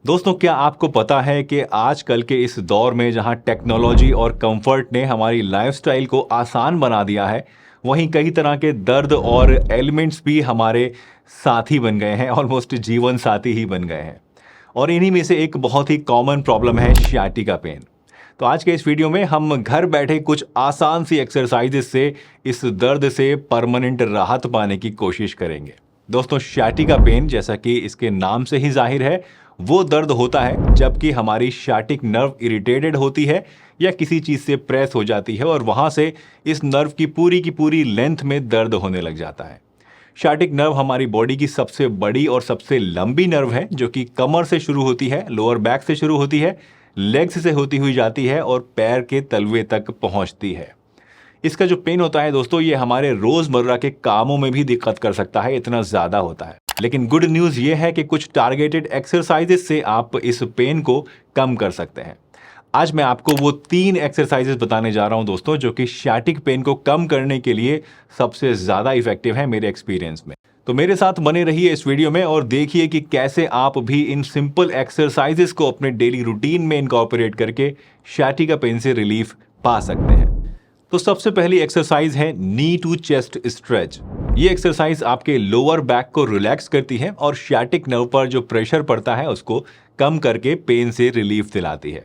दोस्तों, क्या आपको पता है कि आजकल के इस दौर में जहां टेक्नोलॉजी और कंफर्ट ने हमारी लाइफस्टाइल को आसान बना दिया है, वहीं कई तरह के दर्द और एलिमेंट्स भी हमारे साथी बन गए हैं, ऑलमोस्ट जीवन साथी ही बन गए हैं। और इन्हीं में से एक बहुत ही कॉमन प्रॉब्लम है sciatica पेन। तो आज के इस वीडियो में हम घर बैठे कुछ आसान सी एक्सरसाइजेस से इस दर्द से परमानेंट राहत पाने की कोशिश करेंगे। दोस्तों, sciatica पेन जैसा कि इसके नाम से ही जाहिर है, वो दर्द होता है जबकि हमारी शाटिक नर्व इरिटेटेड होती है या किसी चीज से प्रेस हो जाती है और वहां से इस नर्व की पूरी लेंथ में दर्द होने लग जाता है। शाटिक नर्व हमारी बॉडी की सबसे बड़ी और सबसे लंबी नर्व है, जो कि कमर से शुरू होती है, लोअर बैक से शुरू होती है, लेग्स से होती हुई जाती है और पैर के तलवे तक पहुंचती है। इसका जो पेन होता है दोस्तों, ये हमारे रोजमर्रा के कामों में भी दिक्कत कर सकता है, इतना ज्यादा होता है। लेकिन गुड न्यूज ये है कि कुछ टारगेटेड एक्सरसाइजेस से आप इस पेन को कम कर सकते हैं। आज मैं आपको वो 3 एक्सरसाइजेस बताने जा रहा हूं दोस्तों, जो कि शाटिक पेन को कम करने के लिए सबसे ज्यादा इफेक्टिव है मेरे एक्सपीरियंस में। तो मेरे साथ बने रहिए इस वीडियो में और देखिए कि कैसे आप भी इन सिंपल एक्सरसाइजेस को अपने डेली रूटीन में इनकॉर्पोरेट करके शाटिका पेन से रिलीफ पा सकते हैं। तो सबसे पहली एक्सरसाइज है नी टू चेस्ट स्ट्रेच। ये एक्सरसाइज आपके लोअर बैक को रिलैक्स करती है और शाटिक नर्व पर जो प्रेशर पड़ता है उसको कम करके पेन से रिलीफ दिलाती है।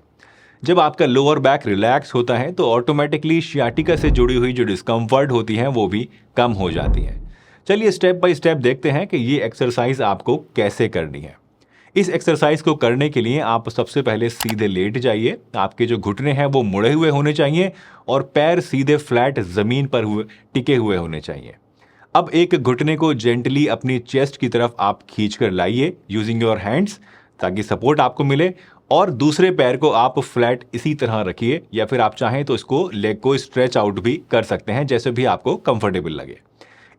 जब आपका लोअर बैक रिलैक्स होता है तो ऑटोमेटिकली शाटिका से जुड़ी हुई जो डिस्कम्फर्ट होती है वो भी कम हो जाती है। चलिए स्टेप बाय स्टेप देखते हैं कि ये एक्सरसाइज आपको कैसे करनी है। इस एक्सरसाइज को करने के लिए आप सबसे पहले सीधे लेट जाइए। आपके जो घुटने हैं वो मुड़े हुए होने चाहिए और पैर सीधे फ्लैट जमीन पर टिके हुए होने चाहिए। अब एक घुटने को जेंटली अपनी चेस्ट की तरफ आप खींच कर लाइए यूजिंग योर हैंड्स, ताकि सपोर्ट आपको मिले, और दूसरे पैर को आप फ्लैट इसी तरह रखिए, या फिर आप चाहें तो इसको लेग को स्ट्रेच आउट भी कर सकते हैं, जैसे भी आपको कंफर्टेबल लगे।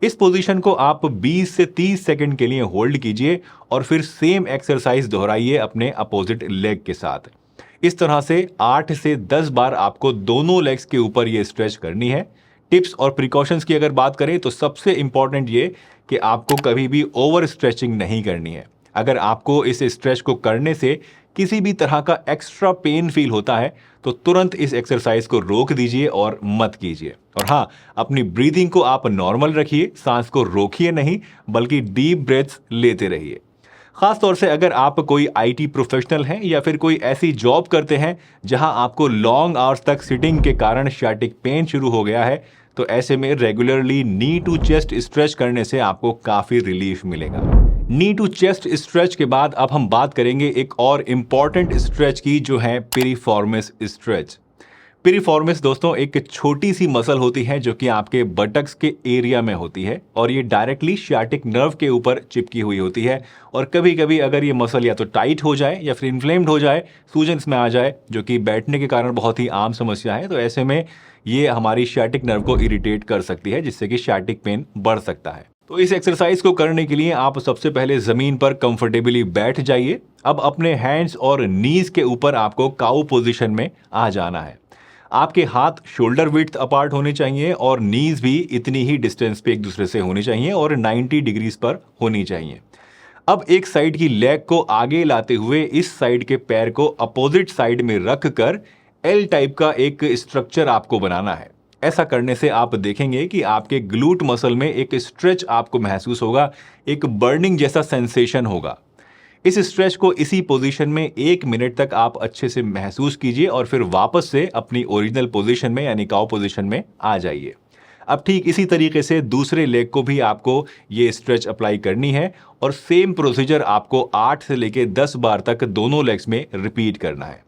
इस पोजीशन को आप 20 से 30 सेकंड के लिए होल्ड कीजिए और फिर सेम एक्सरसाइज दोहराइए अपने अपोजिट लेग के साथ। इस तरह से 8 से 10 बार आपको दोनों लेग्स के ऊपर ये स्ट्रेच करनी है। टिप्स और प्रिकॉशंस की अगर बात करें तो सबसे इंपॉर्टेंट ये कि आपको कभी भी ओवर स्ट्रेचिंग नहीं करनी है। अगर आपको इस स्ट्रेच को करने से किसी भी तरह का एक्स्ट्रा पेन फील होता है तो तुरंत इस एक्सरसाइज को रोक दीजिए और मत कीजिए। और हाँ, अपनी ब्रीदिंग को आप नॉर्मल रखिए, सांस को रोकिए नहीं, बल्कि डीप ब्रेथ्स लेते रहिए। खास तौर से अगर आप कोई आईटी प्रोफेशनल हैं या फिर कोई ऐसी जॉब करते हैं जहां आपको लॉन्ग आवर्स तक सिटिंग के कारण शाटिक पेन शुरू हो गया है, तो ऐसे में regularly knee to chest stretch करने से आपको काफी रिलीफ मिलेगा। नी टू चेस्ट स्ट्रेच के बाद अब हम बात करेंगे एक और इंपॉर्टेंट स्ट्रेच की, जो है पिरिफॉर्मिस स्ट्रेच। पिरिफॉर्मिस दोस्तों एक छोटी सी मसल होती है जो कि आपके बटक्स के एरिया में होती है और ये डायरेक्टली शाटिक नर्व के ऊपर चिपकी हुई होती है। और कभी कभी अगर ये मसल या तो टाइट हो जाए या फिर इन्फ्लेम्ड हो जाए, सूजन इसमें आ जाए, जो कि बैठने के कारण बहुत ही आम समस्या है, तो ऐसे में ये हमारी शाटिक नर्व को इरिटेट कर सकती है, जिससे कि शाटिक पेन बढ़ सकता है। तो इस एक्सरसाइज को करने के लिए आप सबसे पहले जमीन पर कंफर्टेबली बैठ जाइए। अब अपने हैंड्स और नीज के ऊपर आपको काउ पोजीशन में आ जाना है। आपके हाथ शोल्डर विड्थ अपार्ट होने चाहिए और नीज भी इतनी ही डिस्टेंस पे एक दूसरे से होनी चाहिए और 90 डिग्रीज पर होनी चाहिए। अब एक साइड की लेग को आगे लाते हुए इस साइड के पैर को अपोजिट साइड में रख कर एल टाइप का एक स्ट्रक्चर आपको बनाना है। ऐसा करने से आप देखेंगे कि आपके ग्लूट मसल में एक स्ट्रेच आपको महसूस होगा, एक बर्निंग जैसा सेंसेशन होगा। इस स्ट्रेच को इसी पोजीशन में 1 मिनट तक आप अच्छे से महसूस कीजिए और फिर वापस से अपनी ओरिजिनल पोजीशन में यानी काउ पोजीशन में आ जाइए। अब ठीक इसी तरीके से दूसरे लेग को भी आपको ये स्ट्रेच अप्लाई करनी है और सेम प्रोसीजर आपको 8 से लेके 10 बार तक दोनों लेग्स में रिपीट करना है।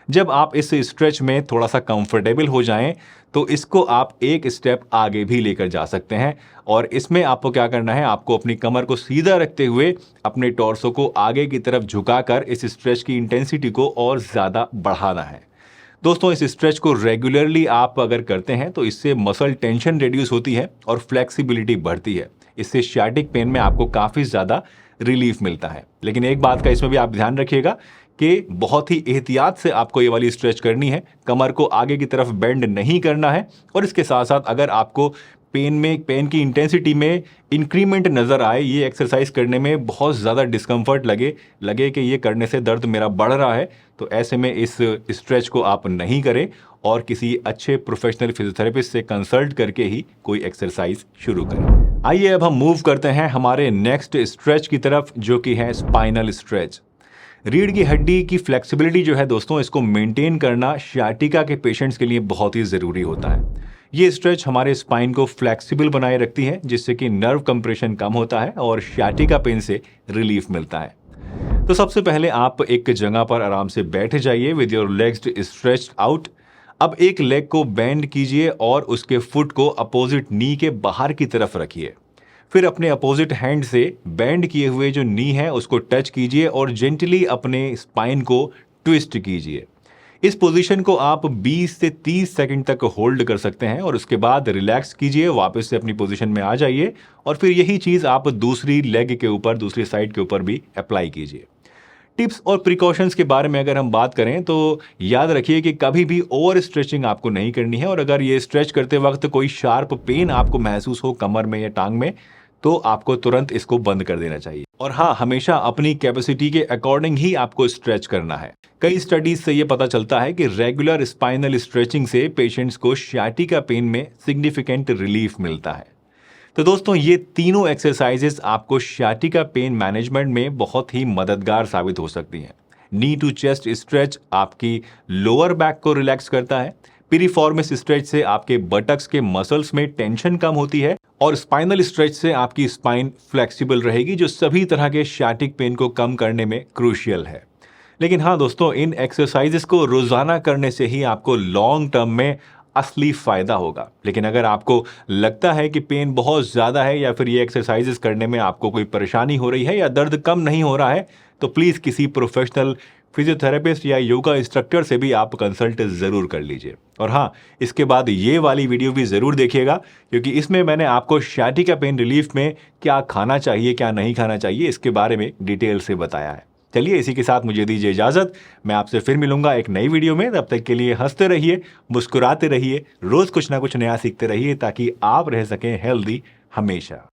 जब आप इस स्ट्रेच में थोड़ा सा कंफर्टेबल हो जाएं तो इसको आप एक स्टेप आगे भी लेकर जा सकते हैं। और इसमें आपको क्या करना है, आपको अपनी कमर को सीधा रखते हुए अपने टॉर्सो को आगे की तरफ झुकाकर इस स्ट्रेच की इंटेंसिटी को और ज़्यादा बढ़ाना है। दोस्तों, इस स्ट्रेच को रेगुलरली आप अगर करते हैं तो इससे मसल टेंशन रिड्यूस होती है और फ्लेक्सिबिलिटी बढ़ती है। इससे शाटिक पेन में आपको काफ़ी ज़्यादा रिलीफ मिलता है। लेकिन एक बात का इसमें भी आप ध्यान रखिएगा कि बहुत ही एहतियात से आपको ये वाली स्ट्रेच करनी है। कमर को आगे की तरफ बेंड नहीं करना है और इसके साथ साथ अगर आपको पेन की इंटेंसिटी में इंक्रीमेंट नज़र आए, ये एक्सरसाइज करने में बहुत ज़्यादा डिस्कम्फर्ट लगे कि ये करने से दर्द मेरा बढ़ रहा है, तो ऐसे में इस स्ट्रेच को आप नहीं करें और किसी अच्छे प्रोफेशनल फिजियोथेरेपिस्ट से कंसल्ट करके ही कोई एक्सरसाइज शुरू करें। आइए अब हम मूव करते हैं हमारे नेक्स्ट स्ट्रेच की तरफ, जो कि है स्पाइनल स्ट्रेच। रीढ़ की हड्डी की फ्लेक्सिबिलिटी जो है दोस्तों, इसको मेंटेन करना सियाटिका के पेशेंट्स के लिए बहुत ही ज़रूरी होता है। ये स्ट्रेच हमारे स्पाइन को फ्लेक्सिबल बनाए रखती है, जिससे कि नर्व कंप्रेशन कम होता है और सियाटिका पेन से रिलीफ मिलता है। तो सबसे पहले आप एक जगह पर आराम से बैठ जाइए with your legs stretched out. अब एक लेग को बेंड कीजिए और उसके फुट को अपोजिट नी के बाहर की तरफ रखिए। फिर अपने अपोजिट हैंड से बेंड किए हुए जो नी है उसको टच कीजिए और जेंटली अपने स्पाइन को ट्विस्ट कीजिए। इस पोजीशन को आप 20 से 30 सेकंड तक होल्ड कर सकते हैं और उसके बाद रिलैक्स कीजिए, वापस से अपनी पोजीशन में आ जाइए और फिर यही चीज़ आप दूसरी लेग के ऊपर, दूसरी साइड के ऊपर भी अप्लाई कीजिए। टिप्स और प्रिकॉशंस के बारे में अगर हम बात करें तो याद रखिए कि कभी भी ओवर स्ट्रेचिंग आपको नहीं करनी है, और अगर ये स्ट्रेच करते वक्त कोई शार्प पेन आपको महसूस हो कमर में या टांग में, तो आपको तुरंत इसको बंद कर देना चाहिए। और हाँ, हमेशा अपनी कैपेसिटी के अकॉर्डिंग ही आपको स्ट्रेच करना है। कई स्टडीज से ये पता चलता है कि रेगुलर स्पाइनल स्ट्रेचिंग से पेशेंट्स को सियाटिका पेन में सिग्निफिकेंट रिलीफ मिलता है। तो दोस्तों, ये तीनों एक्सरसाइजेस आपको सियाटिका पेन मैनेजमेंट में बहुत ही मददगार साबित हो सकती हैं। नी टू चेस्ट स्ट्रेच आपकी लोअर बैक को रिलैक्स करता है। पिरिफॉर्मिस स्ट्रेच से आपके बटक्स के मसल्स में टेंशन कम होती है और स्पाइनल स्ट्रेच से आपकी स्पाइन फ्लेक्सिबल रहेगी, जो सभी तरह के सियाटिक पेन को कम करने में क्रूशियल है। लेकिन हाँ दोस्तों, इन एक्सरसाइजेस को रोजाना करने से ही आपको लॉन्ग टर्म में असली फायदा होगा। लेकिन अगर आपको लगता है कि पेन बहुत ज्यादा है या फिर ये एक्सरसाइजेस करने में आपको कोई परेशानी हो रही है या दर्द कम नहीं हो रहा है, तो प्लीज किसी प्रोफेशनल फिजियोथेरेपिस्ट या योगा इंस्ट्रक्टर से भी आप कंसल्ट जरूर कर लीजिए। और हाँ, इसके बाद ये वाली वीडियो भी जरूर देखिएगा, क्योंकि इसमें मैंने आपको सियाटिका पेन रिलीफ में क्या खाना चाहिए, क्या नहीं खाना चाहिए, इसके बारे में डिटेल से बताया है। चलिए, इसी के साथ मुझे दीजिए इजाजत। मैं आपसे फिर मिलूंगा एक नई वीडियो में। तब तक के लिए हंसते रहिए, मुस्कुराते रहिए, रोज कुछ ना कुछ नया सीखते रहिए, ताकि आप रह सकें हेल्दी हमेशा।